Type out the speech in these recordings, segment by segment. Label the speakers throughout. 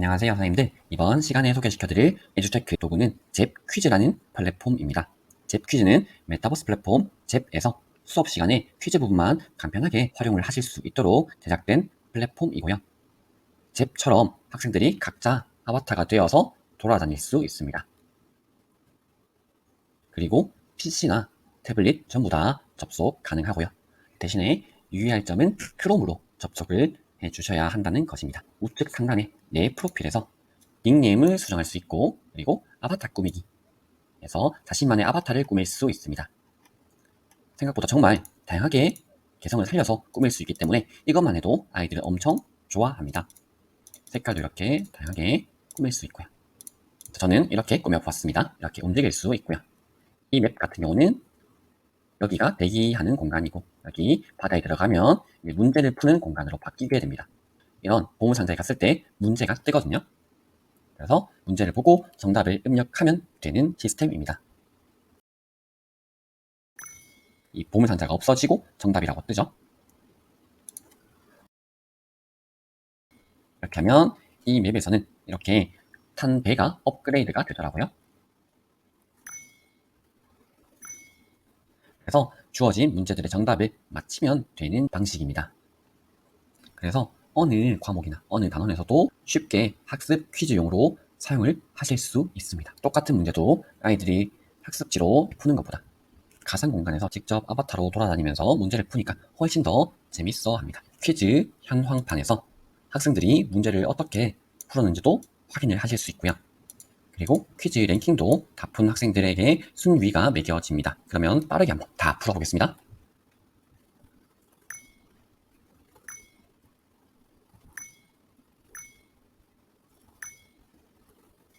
Speaker 1: 안녕하세요, 선생님들. 이번 시간에 소개시켜드릴 에듀테크 도구는 잽퀴즈라는 플랫폼입니다. 잽퀴즈는 메타버스 플랫폼 잽에서 수업 시간에 퀴즈 부분만 간편하게 활용을 하실 수 있도록 제작된 플랫폼이고요. 잽처럼 학생들이 각자 아바타가 되어서 돌아다닐 수 있습니다. 그리고 PC나 태블릿 전부 다 접속 가능하고요. 대신에 유의할 점은 크롬으로 접속을 해주셔야 한다는 것입니다. 우측 상단에 내 프로필에서 닉네임을 수정할 수 있고, 그리고 아바타 꾸미기에서 자신만의 아바타를 꾸밀 수 있습니다. 생각보다 정말 다양하게 개성을 살려서 꾸밀 수 있기 때문에 이것만 해도 아이들은 엄청 좋아합니다. 색깔도 이렇게 다양하게 꾸밀 수 있고요. 저는 이렇게 꾸며보았습니다. 이렇게 움직일 수 있고요. 이 맵 같은 경우는 여기가 대기하는 공간이고, 여기 바다에 들어가면 문제를 푸는 공간으로 바뀌게 됩니다. 이런 보물상자에 갔을 때 문제가 뜨거든요. 그래서 문제를 보고 정답을 입력하면 되는 시스템입니다. 이 보물상자가 없어지고 정답이라고 뜨죠. 이렇게 하면 이 맵에서는 이렇게 탄 배가 업그레이드가 되더라고요. 그래서 주어진 문제들의 정답을 맞히면 되는 방식입니다. 그래서 어느 과목이나 어느 단원에서도 쉽게 학습 퀴즈용으로 사용을 하실 수 있습니다. 똑같은 문제도 아이들이 학습지로 푸는 것보다 가상 공간에서 직접 아바타로 돌아다니면서 문제를 푸니까 훨씬 더 재밌어 합니다. 퀴즈 현황판에서 학생들이 문제를 어떻게 풀었는지도 확인을 하실 수 있고요. 그리고 퀴즈 랭킹도 다 푼 학생들에게 순위가 매겨집니다. 그러면 빠르게 한번 다 풀어보겠습니다.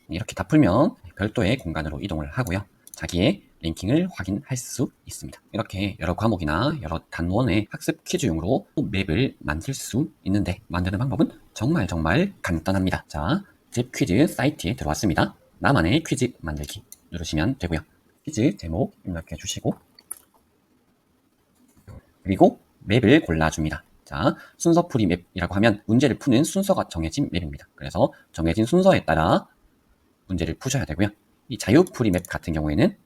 Speaker 1: 이렇게 다 풀면 별도의 공간으로 이동을 하고요. 자기의 랭킹을 확인할 수 있습니다. 이렇게 여러 과목이나 여러 단원의 학습 퀴즈용으로 맵을 만들 수 있는데, 만드는 방법은 정말 간단합니다. 자, 잽퀴즈 사이트에 들어왔습니다. 나만의 퀴즈 만들기 누르시면 되고요. 퀴즈 제목 입력해 주시고, 그리고 맵을 골라줍니다. 자, 순서풀이 맵이라고 하면 문제를 푸는 순서가 정해진 맵입니다. 그래서 정해진 순서에 따라 문제를 푸셔야 되고요. 이 자유풀이 맵 같은 경우에는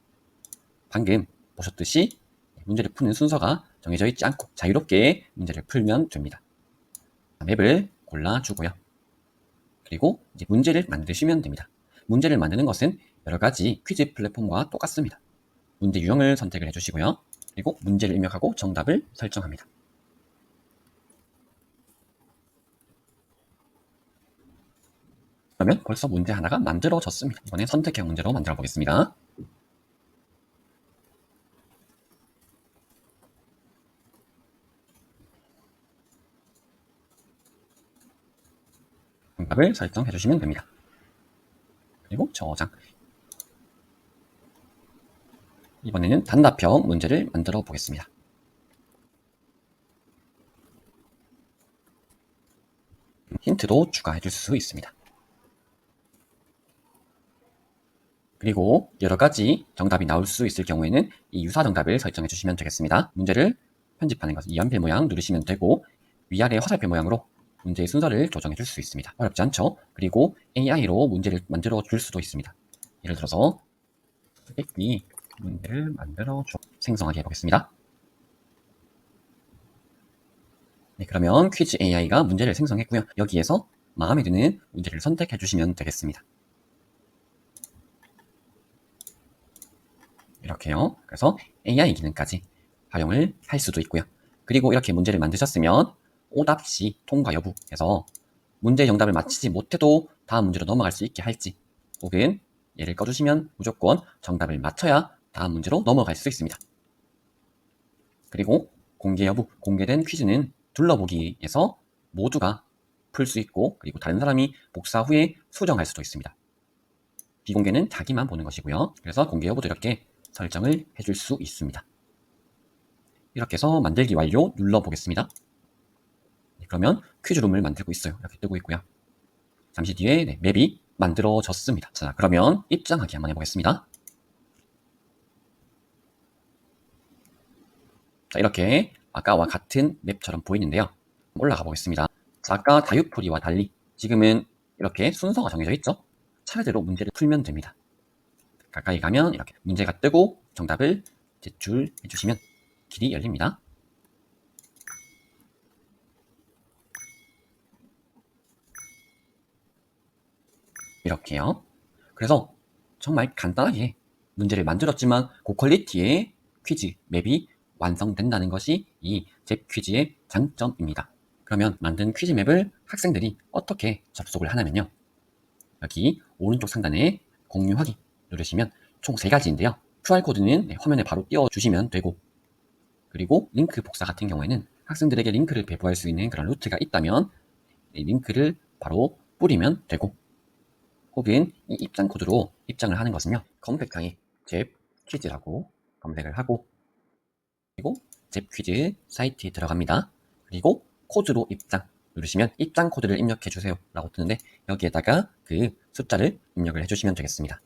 Speaker 1: 방금 보셨듯이 문제를 푸는 순서가 정해져 있지 않고 자유롭게 문제를 풀면 됩니다. 맵을 골라주고요. 그리고 이제 문제를 만드시면 됩니다. 문제를 만드는 것은 여러 가지 퀴즈 플랫폼과 똑같습니다. 문제 유형을 선택을 해주시고요. 그리고 문제를 입력하고 정답을 설정합니다. 그러면 벌써 문제 하나가 만들어졌습니다. 이번엔 선택형 문제로 만들어 보겠습니다. 정답을 설정해 주시면 됩니다. 그리고 저장. 이번에는 단답형 문제를 만들어 보겠습니다. 힌트도 추가해 줄 수 있습니다. 그리고 여러 가지 정답이 나올 수 있을 경우에는 이 유사 정답을 설정해 주시면 되겠습니다. 문제를 편집하는 것은 이연필 모양 누르시면 되고, 위아래 화살표 모양으로 문제의 순서를 조정해 줄 수 있습니다. 어렵지 않죠? 그리고 AI로 문제를 만들어 줄 수도 있습니다. 예를 들어서 이 문제를 만들어 줘 생성하게 해보겠습니다. 네, 그러면 퀴즈 AI가 문제를 생성했고요. 여기에서 마음에 드는 문제를 선택해 주시면 되겠습니다. 이렇게요. 그래서 AI 기능까지 활용을 할 수도 있고요. 그리고 이렇게 문제를 만드셨으면 오답 시 통과 여부에서 문제 정답을 맞히지 못해도 다음 문제로 넘어갈 수 있게 할지, 혹은 얘를 꺼주시면 무조건 정답을 맞춰야 다음 문제로 넘어갈 수 있습니다. 그리고 공개 여부, 공개된 퀴즈는 둘러보기에서 모두가 풀 수 있고, 그리고 다른 사람이 복사 후에 수정할 수도 있습니다. 비공개는 자기만 보는 것이고요. 그래서 공개 여부도 이렇게 설정을 해줄 수 있습니다. 이렇게 해서 만들기 완료 눌러보겠습니다. 그러면 퀴즈룸을 만들고 있어요. 이렇게 뜨고 있고요. 잠시 뒤에 맵이 만들어졌습니다. 자, 그러면 입장하기 한번 해보겠습니다. 자, 이렇게 아까와 같은 맵처럼 보이는데요. 올라가 보겠습니다. 자, 아까 다유풀이와 달리 지금은 이렇게 순서가 정해져 있죠. 차례대로 문제를 풀면 됩니다. 가까이 가면 이렇게 문제가 뜨고 정답을 제출해 주시면 길이 열립니다. 이렇게요. 그래서 정말 간단하게 문제를 만들었지만 고퀄리티의 퀴즈 맵이 완성된다는 것이 이 잽퀴즈의 장점입니다. 그러면 만든 퀴즈 맵을 학생들이 어떻게 접속을 하냐면요. 여기 오른쪽 상단에 공유하기 누르시면 총 3가지인데요. QR코드는 화면에 바로 띄워주시면 되고, 그리고 링크 복사 같은 경우에는 학생들에게 링크를 배부할 수 있는 그런 루트가 있다면 링크를 바로 뿌리면 되고, 혹은 이 입장 코드로 입장을 하는 것은요. 검색창에 잽 퀴즈라고 검색을 하고, 그리고 잽 퀴즈 사이트에 들어갑니다. 그리고 코드로 입장 누르시면 입장 코드를 입력해 주세요 라고 뜨는데, 여기에다가 그 숫자를 입력을 해주시면 되겠습니다.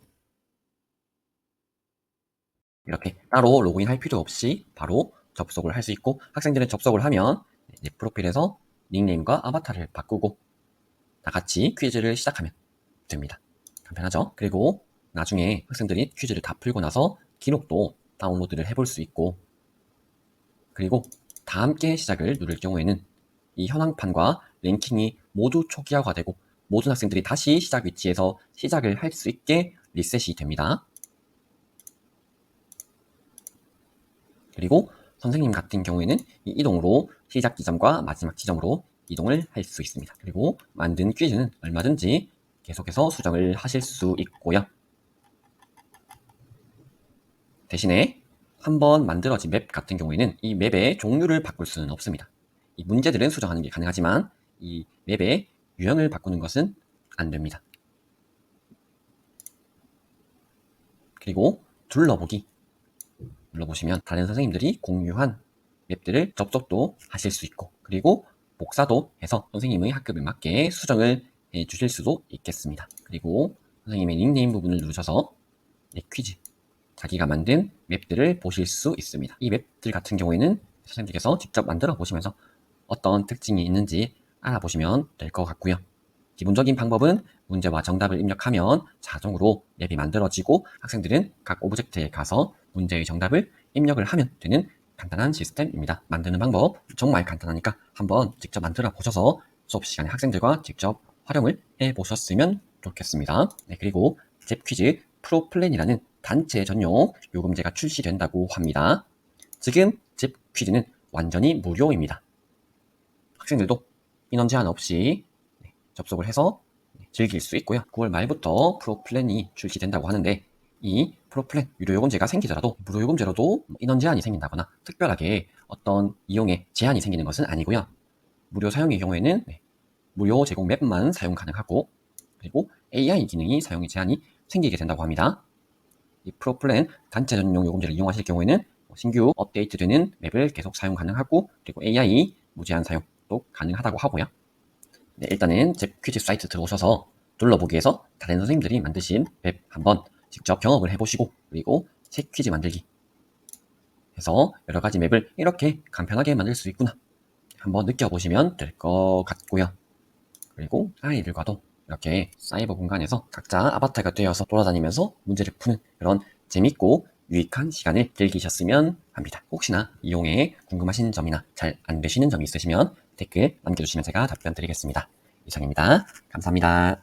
Speaker 1: 이렇게 따로 로그인 할 필요 없이 바로 접속을 할 수 있고, 학생들은 접속을 하면 이제 프로필에서 닉네임과 아바타를 바꾸고 다같이 퀴즈를 시작하면 됩니다. 간편하죠? 그리고 나중에 학생들이 퀴즈를 다 풀고 나서 기록도 다운로드를 해볼 수 있고, 그리고 다 함께 시작을 누를 경우에는 이 현황판과 랭킹이 모두 초기화가 되고 모든 학생들이 다시 시작 위치에서 시작을 할 수 있게 리셋이 됩니다. 그리고 선생님 같은 경우에는 이 이동으로 시작 지점과 마지막 지점으로 이동을 할 수 있습니다. 그리고 만든 퀴즈는 얼마든지 계속해서 수정을 하실 수 있고요. 대신에 한번 만들어진 맵 같은 경우에는 이 맵의 종류를 바꿀 수는 없습니다. 이 문제들은 수정하는 게 가능하지만 이 맵의 유형을 바꾸는 것은 안 됩니다. 그리고 둘러보기 눌러보시면 다른 선생님들이 공유한 맵들을 접속도 하실 수 있고, 그리고 복사도 해서 선생님의 학급에 맞게 수정을 해 주실 수도 있겠습니다. 그리고 선생님의 닉네임 부분을 누르셔서 퀴즈, 자기가 만든 맵들을 보실 수 있습니다. 이 맵들 같은 경우에는 선생님께서 직접 만들어 보시면서 어떤 특징이 있는지 알아보시면 될 것 같고요. 기본적인 방법은 문제와 정답을 입력하면 자동으로 맵이 만들어지고 학생들은 각 오브젝트에 가서 문제의 정답을 입력을 하면 되는 간단한 시스템입니다. 만드는 방법 정말 간단하니까 한번 직접 만들어 보셔서 수업 시간에 학생들과 직접 활용을 해 보셨으면 좋겠습니다. 네, 그리고 잽퀴즈 프로플랜이라는 단체 전용 요금제가 출시된다고 합니다. 지금 잽퀴즈는 완전히 무료입니다. 학생들도 인원 제한 없이 접속을 해서 즐길 수 있고요. 9월 말부터 프로플랜이 출시된다고 하는데, 이 프로플랜 유료 요금제가 생기더라도 무료 요금제로도 인원 제한이 생긴다거나 특별하게 어떤 이용에 제한이 생기는 것은 아니고요. 무료 사용의 경우에는 무료 제공 맵만 사용 가능하고, 그리고 AI 기능이 사용의 제한이 생기게 된다고 합니다. 이 프로플랜 단체 전용 요금제를 이용하실 경우에는 신규 업데이트되는 맵을 계속 사용 가능하고, 그리고 AI 무제한 사용도 가능하다고 하고요. 네, 일단은 제 퀴즈 사이트 들어오셔서 둘러보기에서 다른 선생님들이 만드신 맵 한번 직접 경험을 해보시고, 그리고 새 퀴즈 만들기 해서 여러 가지 맵을 이렇게 간편하게 만들 수 있구나 한번 느껴보시면 될 것 같고요. 그리고 아이들과도 이렇게 사이버 공간에서 각자 아바타가 되어서 돌아다니면서 문제를 푸는 그런 재밌고 유익한 시간을 즐기셨으면 합니다. 혹시나 이용에 궁금하신 점이나 잘 안 되시는 점이 있으시면 댓글 남겨주시면 제가 답변 드리겠습니다. 이상입니다. 감사합니다.